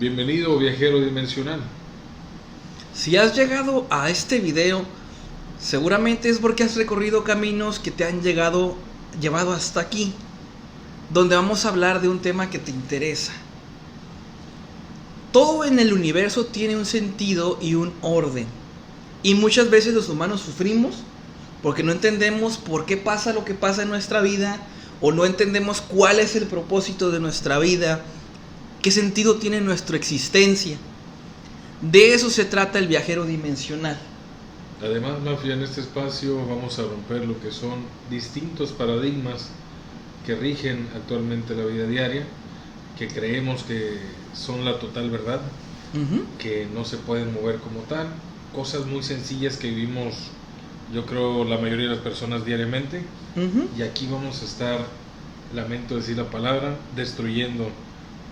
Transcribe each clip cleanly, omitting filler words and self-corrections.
Bienvenido, viajero dimensional. Si has llegado a este video, seguramente es porque has recorrido caminos que te han llevado hasta aquí, donde vamos a hablar de un tema que te interesa. Todo en el universo tiene un sentido y un orden. Y muchas veces los humanos sufrimos porque no entendemos por qué pasa lo que pasa en nuestra vida, o no entendemos cuál es el propósito de nuestra vida, qué sentido tiene nuestra existencia. De eso se trata el viajero dimensional. Además, Mafia, en este espacio vamos a romper lo que son distintos paradigmas que rigen actualmente la vida diaria, que creemos que son la total verdad, que no se pueden mover como tal, cosas muy sencillas que vivimos, yo creo, la mayoría de las personas diariamente. Y aquí vamos a estar, lamento decir la palabra, destruyendo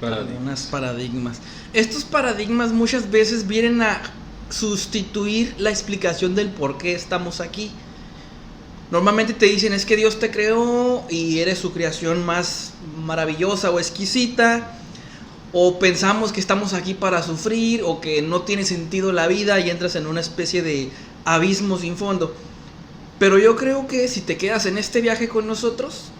algunos paradigmas. Estos paradigmas muchas veces vienen a sustituir la explicación del por qué estamos aquí. Normalmente te dicen es que Dios te creó y eres su creación más maravillosa o exquisita, o pensamos que estamos aquí para sufrir, o que no tiene sentido la vida y entras en una especie de abismo sin fondo. Pero yo creo que si te quedas en este viaje con nosotros,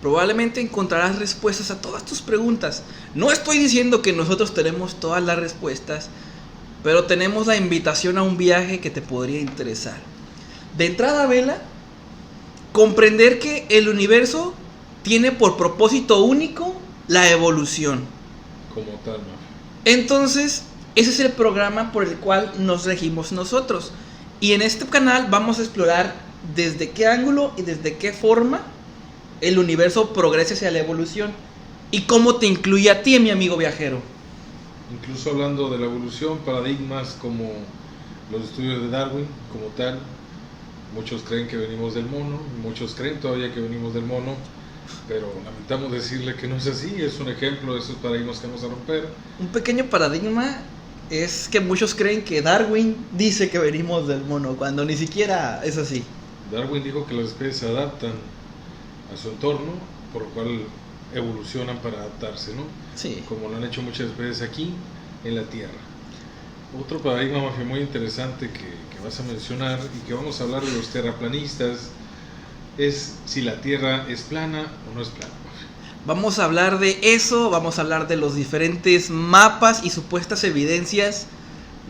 probablemente encontrarás respuestas a todas tus preguntas. No estoy diciendo que nosotros tenemos todas las respuestas, pero tenemos la invitación a un viaje que te podría interesar. De entrada, Vela, comprender que el universo tiene por propósito único la evolución. Como tal, Mafia. Entonces, ese es el programa por el cual nos regimos nosotros. Y en este canal vamos a explorar desde qué ángulo y desde qué forma el universo progresa hacia la evolución, y cómo te incluye a ti, mi amigo viajero. Incluso hablando de la evolución, paradigmas como los estudios de Darwin, como tal. Muchos creen que venimos del mono, muchos creen todavía que venimos del mono, pero lamentamos decirle que no es así. Es un ejemplo de esos paradigmas que vamos a romper. Un pequeño paradigma es que muchos creen que Darwin dice que venimos del mono, cuando ni siquiera es así. Darwin dijo que las especies se adaptan a su entorno, por lo cual evolucionan para adaptarse, ¿no? Sí. Como lo han hecho muchas especies aquí en la Tierra. Otro paradigma, Mafia, muy interesante que vas a mencionar y que vamos a hablar de los terraplanistas es si la Tierra es plana o no es plana, Mafia. Vamos a hablar de eso, vamos a hablar de los diferentes mapas y supuestas evidencias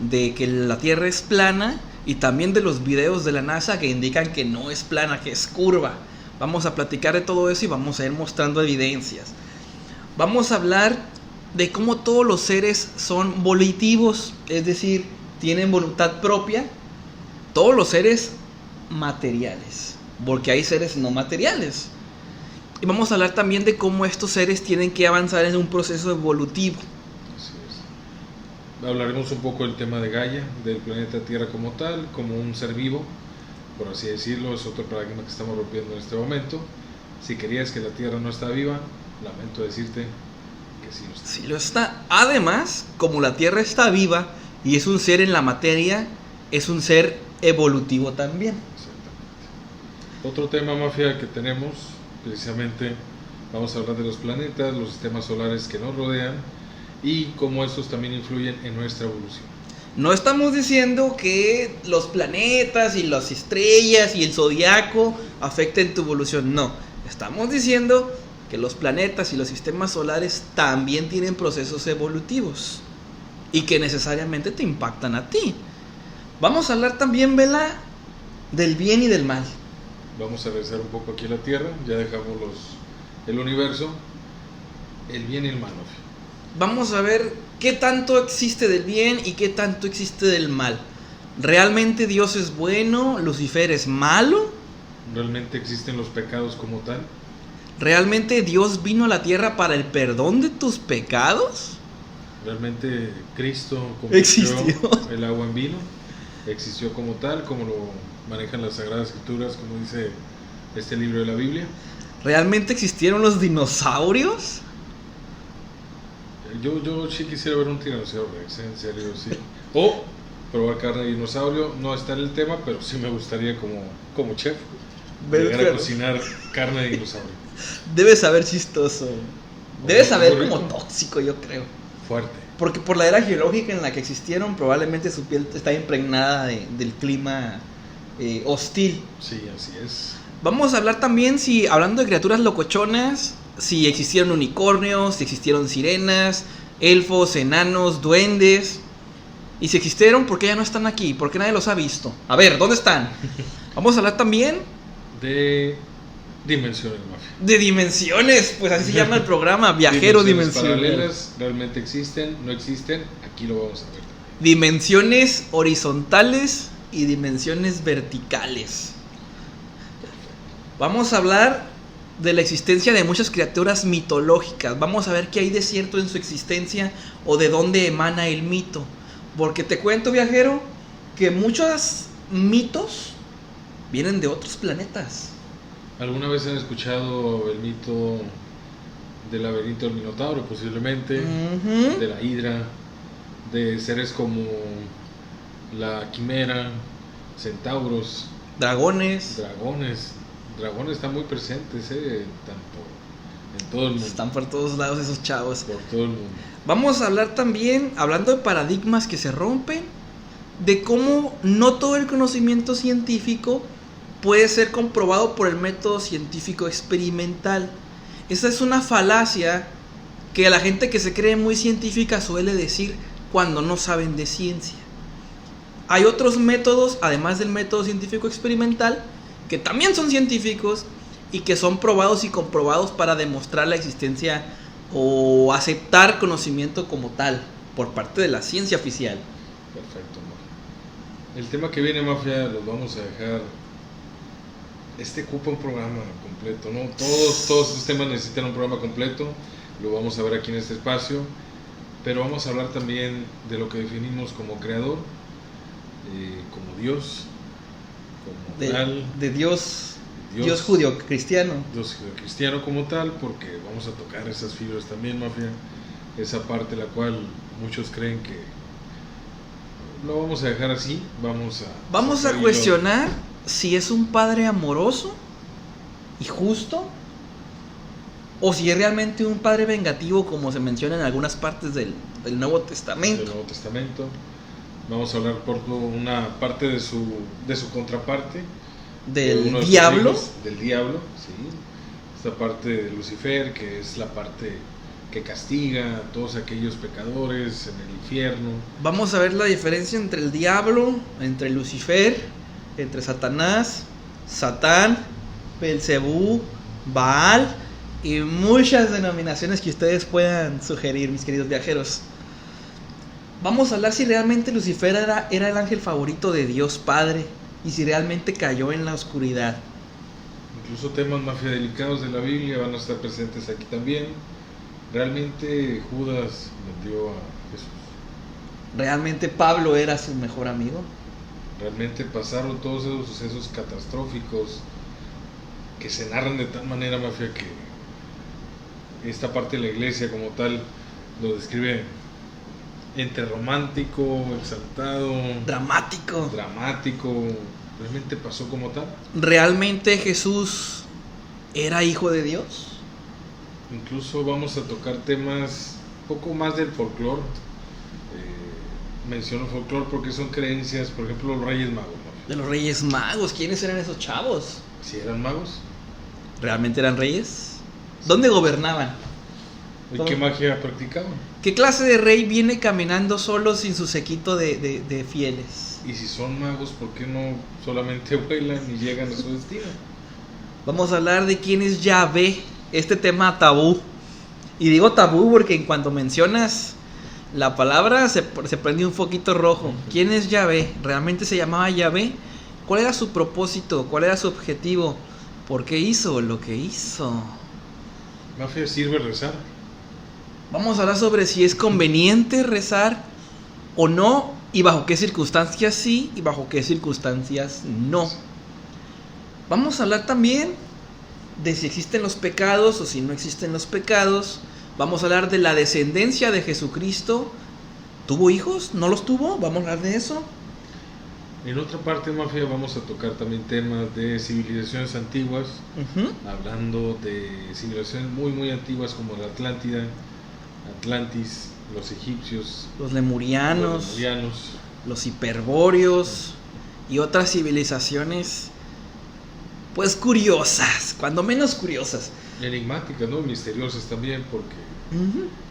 de que la Tierra es plana, y también de los videos de la NASA que indican que no es plana, que es curva. Vamos a platicar de todo eso y vamos a ir mostrando evidencias. Vamos a hablar de cómo todos los seres son volitivos, es decir, tienen voluntad propia. Todos los seres materiales, porque hay seres no materiales. Y vamos a hablar también de cómo estos seres tienen que avanzar en un proceso evolutivo. Así es. Hablaremos un poco del tema de Gaia, del planeta Tierra como tal, como un ser vivo, por así decirlo. Es otro paradigma que estamos rompiendo en este momento. Si querías que la Tierra no está viva, lamento decirte que sí lo está. Sí lo está. Además, como la Tierra está viva y es un ser en la materia, es un ser evolutivo también. Exactamente. Otro tema, Mafia, que tenemos, precisamente, vamos a hablar de los planetas, los sistemas solares que nos rodean y cómo estos también influyen en nuestra evolución. No estamos diciendo que los planetas y las estrellas y el zodiaco afecten tu evolución, no. Estamos diciendo que los planetas y los sistemas solares también tienen procesos evolutivos y que necesariamente te impactan a ti. Vamos a hablar también, Vela, del bien y del mal. Vamos a regresar un poco aquí a la Tierra, ya dejamos el universo, el bien y el mal, Mafia. Vamos a ver qué tanto existe del bien y qué tanto existe del mal. ¿Realmente Dios es bueno? ¿Lucifer es malo? ¿Realmente existen los pecados como tal? ¿Realmente Dios vino a la tierra para el perdón de tus pecados? ¿Realmente Cristo convirtió ¿Existió? el agua en vino? ¿Existió como tal, como lo manejan las Sagradas Escrituras, como dice este libro de la Biblia? ¿Realmente existieron los dinosaurios? Yo sí quisiera ver un tiranosaurio Rex, en serio, sí. O probar carne de dinosaurio, no está en el tema, pero sí me gustaría como chef llegar a cocinar carne de dinosaurio. Debe saber chistoso. Debe saber como tóxico, yo creo. Fuerte. Porque por la era geológica en la que existieron, probablemente su piel está impregnada del clima hostil. Sí, así es. Vamos a hablar también, si hablando de criaturas locochonas, si existieron unicornios, si existieron sirenas, elfos, enanos, duendes. Y si existieron, ¿por qué ya no están aquí? ¿Por qué nadie los ha visto? A ver, ¿dónde están? Vamos a hablar también de dimensiones, Mafia. de dimensiones, pues así se llama el programa, Viajero Dimensional. Paralelas, realmente existen, no existen, aquí lo vamos a ver también. Dimensiones horizontales y dimensiones verticales. Vamos a hablar de la existencia de muchas criaturas mitológicas. Vamos a ver qué hay de cierto en su existencia o de dónde emana el mito. Porque te cuento, viajero, que muchos mitos vienen de otros planetas. ¿Alguna vez han escuchado el mito del laberinto del Minotauro, posiblemente? Ujú. De la Hidra, de seres como la Quimera, centauros, Dragones. dragones. Dragones están muy presentes, tanto en todo el mundo. Están por todos lados esos chavos. Por todo el mundo. Vamos a hablar también, hablando de paradigmas que se rompen, de cómo no todo el conocimiento científico puede ser comprobado por el método científico experimental. Esa es una falacia que la gente que se cree muy científica suele decir cuando no saben de ciencia. Hay otros métodos, además del método científico experimental, que también son científicos y que son probados y comprobados para demostrar la existencia o aceptar conocimiento como tal por parte de la ciencia oficial. Perfecto, Mafia. El tema que viene, Mafia, los vamos a dejar. Ocupa un programa completo, ¿no? Todos estos temas necesitan un programa completo. Lo vamos a ver aquí en este espacio. Pero vamos a hablar también de lo que definimos como creador, como Dios, como tal. De Dios judío-cristiano. Dios cristiano como tal, porque vamos a tocar esas fibras también, Mafia. Esa parte la cual muchos creen que lo vamos a dejar así. Vamos a cuestionar si es un padre amoroso y justo, o si es realmente un padre vengativo, como se menciona en algunas partes del Nuevo Testamento. Vamos a hablar por una parte de su contraparte. Del diablo. Del diablo, sí. Esta parte de Lucifer, que es la parte que castiga a todos aquellos pecadores en el infierno. Vamos a ver la diferencia entre el diablo, entre Lucifer, entre Satanás, Satán, Belcebú, Baal y muchas denominaciones que ustedes puedan sugerir, mis queridos viajeros. Vamos a hablar si realmente Lucifer era el ángel favorito de Dios Padre y si realmente cayó en la oscuridad. Incluso temas más delicados de la Biblia van a estar presentes aquí también. ¿Realmente Judas vendió a Jesús? ¿Realmente Pablo era su mejor amigo? ¿Realmente pasaron todos esos sucesos catastróficos que se narran de tal manera, Mafia, que esta parte de la iglesia como tal lo describe entre romántico, exaltado, dramático? ¿Realmente pasó como tal? ¿Realmente Jesús era hijo de Dios? Incluso vamos a tocar temas un poco más del folclore. Menciono folclore porque son creencias, por ejemplo, los Reyes Magos, ¿no? De los Reyes Magos, ¿quiénes eran esos chavos? ¿Si eran magos? ¿Realmente eran reyes? ¿Dónde gobernaban? ¿Y qué magia practicaban? ¿Qué clase de rey viene caminando solo sin su séquito de fieles? Y si son magos, ¿por qué no solamente vuelan y llegan a su destino? Vamos a hablar de quién es Yahvé, este tema tabú. Y digo tabú porque en cuanto mencionas la palabra se prende un foquito rojo. ¿Quién es Yahvé? ¿Realmente se llamaba Yahvé? ¿Cuál era su propósito? ¿Cuál era su objetivo? ¿Por qué hizo lo que hizo? ¿Mafia sirve rezar? Vamos a hablar sobre si es conveniente rezar o no, y bajo qué circunstancias sí y bajo qué circunstancias no. Vamos a hablar también de si existen los pecados o si no existen los pecados. Vamos a hablar de la descendencia de Jesucristo. ¿Tuvo hijos? ¿No los tuvo? Vamos a hablar de eso. En otra parte, Mafia, vamos a tocar también temas de civilizaciones antiguas, hablando de civilizaciones muy muy antiguas como la Atlántida, Atlantis, los egipcios, los lemurianos, los hiperbóreos y otras civilizaciones, pues curiosas, cuando menos curiosas. Enigmáticas, ¿no? Misteriosas también, porque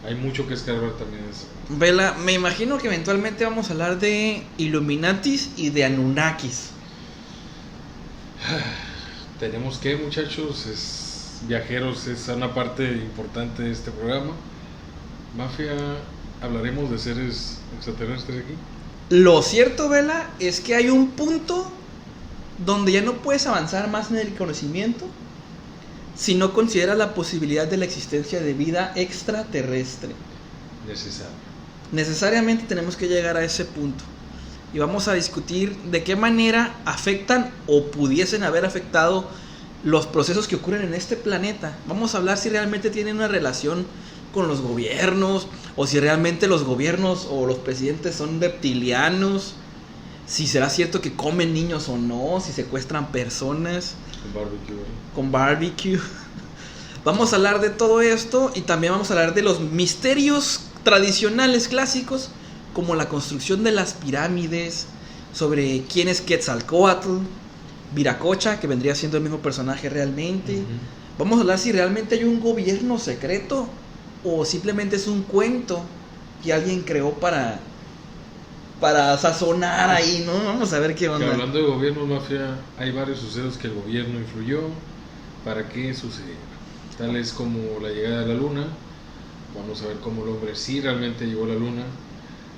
hay mucho que escarbar también en eso. Vela, me imagino que eventualmente vamos a hablar de Illuminatis y de Anunnakis. Tenemos que, muchachos, viajeros es una parte importante de este programa. Mafia, ¿hablaremos de seres extraterrestres aquí? Lo cierto, Vela, es que hay un punto donde ya no puedes avanzar más en el conocimiento si no consideras la posibilidad de la existencia de vida extraterrestre. Necesariamente tenemos que llegar a ese punto. Y vamos a discutir de qué manera afectan o pudiesen haber afectado los procesos que ocurren en este planeta. Vamos a hablar si realmente tienen una relación con los gobiernos, o si realmente los gobiernos o los presidentes son reptilianos, si será cierto que comen niños o no, si secuestran personas con barbecue. Vamos a hablar de todo esto y también vamos a hablar de los misterios tradicionales clásicos, como la construcción de las pirámides, sobre quién es Quetzalcóatl, Viracocha, que vendría siendo el mismo personaje realmente. Vamos a hablar si realmente hay un gobierno secreto o simplemente es un cuento que alguien creó para sazonar ahí, ¿no? Vamos a ver qué onda. Que hablando de gobierno, Mafia, hay varios sucesos que el gobierno influyó para que sucediera. Tales como la llegada de la luna. Vamos a ver cómo el hombre sí realmente llegó a la luna.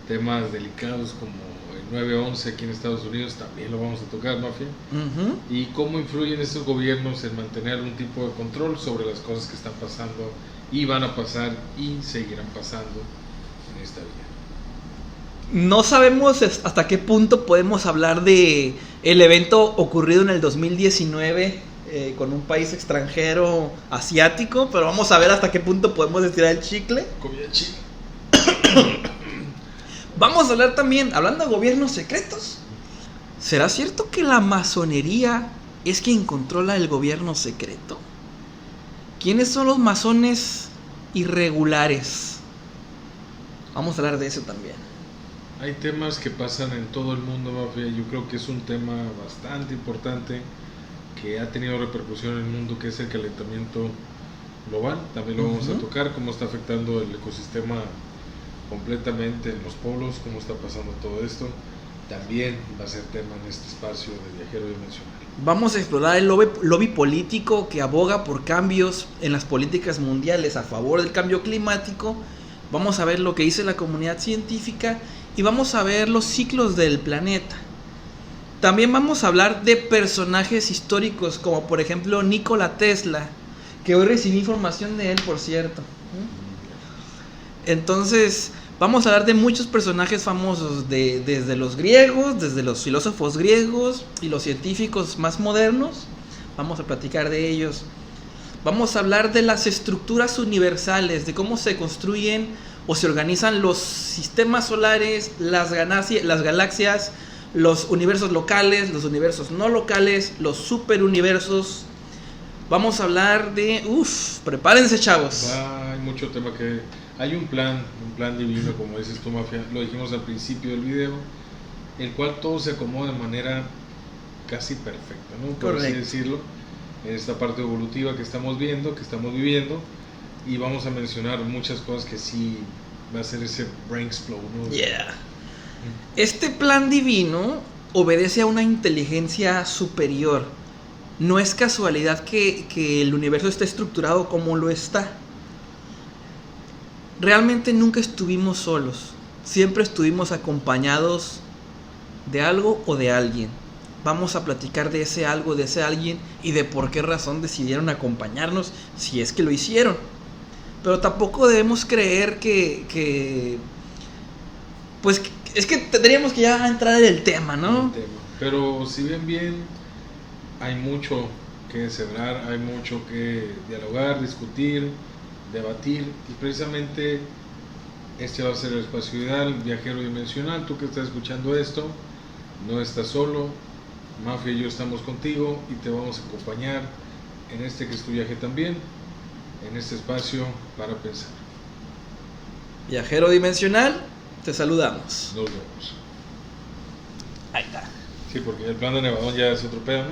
Temas delicados como el 9/11 aquí en Estados Unidos también lo vamos a tocar, Mafia. Y cómo influyen estos gobiernos en mantener algún tipo de control sobre las cosas que están pasando y van a pasar y seguirán pasando en esta vida. No sabemos hasta qué punto podemos hablar de el evento ocurrido en el 2019 con un país extranjero asiático, pero vamos a ver hasta qué punto podemos estirar el chicle. Comida china. Vamos a hablar también, hablando de gobiernos secretos, ¿será cierto que la masonería es quien controla el gobierno secreto? ¿Quiénes son los masones irregulares? Vamos a hablar de eso también. Hay temas que pasan en todo el mundo, Mafia. Yo creo que es un tema bastante importante que ha tenido repercusión en el mundo, que es el calentamiento global. También lo vamos a tocar, cómo está afectando el ecosistema completamente en los polos, cómo está pasando todo esto. También va a ser tema en este espacio de Viajero Dimensional. Vamos a explorar el lobby político que aboga por cambios en las políticas mundiales a favor del cambio climático. Vamos a ver lo que dice la comunidad científica y vamos a ver los ciclos del planeta. También vamos a hablar de personajes históricos como por ejemplo Nikola Tesla, que hoy recibí información de él, por cierto. Entonces vamos a hablar de muchos personajes famosos, desde los griegos, desde los filósofos griegos y los científicos más modernos. Vamos a platicar de ellos. Vamos a hablar de las estructuras universales, de cómo se construyen o se organizan los sistemas solares, las galaxias, los universos locales, los universos no locales, los superuniversos. Vamos a hablar de... prepárense, chavos. Hay mucho tema que... Hay un plan divino, como dices tú, Mafia. Lo dijimos al principio del video, el cual todo se acomoda de manera casi perfecta, ¿no? Por así decirlo, en esta parte evolutiva que estamos viendo, que estamos viviendo. Y vamos a mencionar muchas cosas que sí va a ser ese brain explode, ¿no? Este plan divino obedece a una inteligencia superior. No es casualidad que el universo esté estructurado como lo está. Realmente nunca estuvimos solos. Siempre estuvimos acompañados de algo o de alguien. Vamos a platicar de ese algo, de ese alguien y de por qué razón decidieron acompañarnos, si es que lo hicieron. Pero tampoco debemos creer pues es que tendríamos que ya entrar en el tema, ¿no? Pero si bien hay mucho que descebrar, hay mucho que dialogar, discutir, debatir, y precisamente este va a ser el espacio ideal, Viajero Dimensional. Tú que estás escuchando esto, no estás solo. Mafia y yo estamos contigo y te vamos a acompañar en este que es tu viaje también, en este espacio para pensar. Viajero dimensional, te saludamos. Nos vemos. Ahí está. Sí, porque el plan de Nevadón ya es otro pedo, ¿no?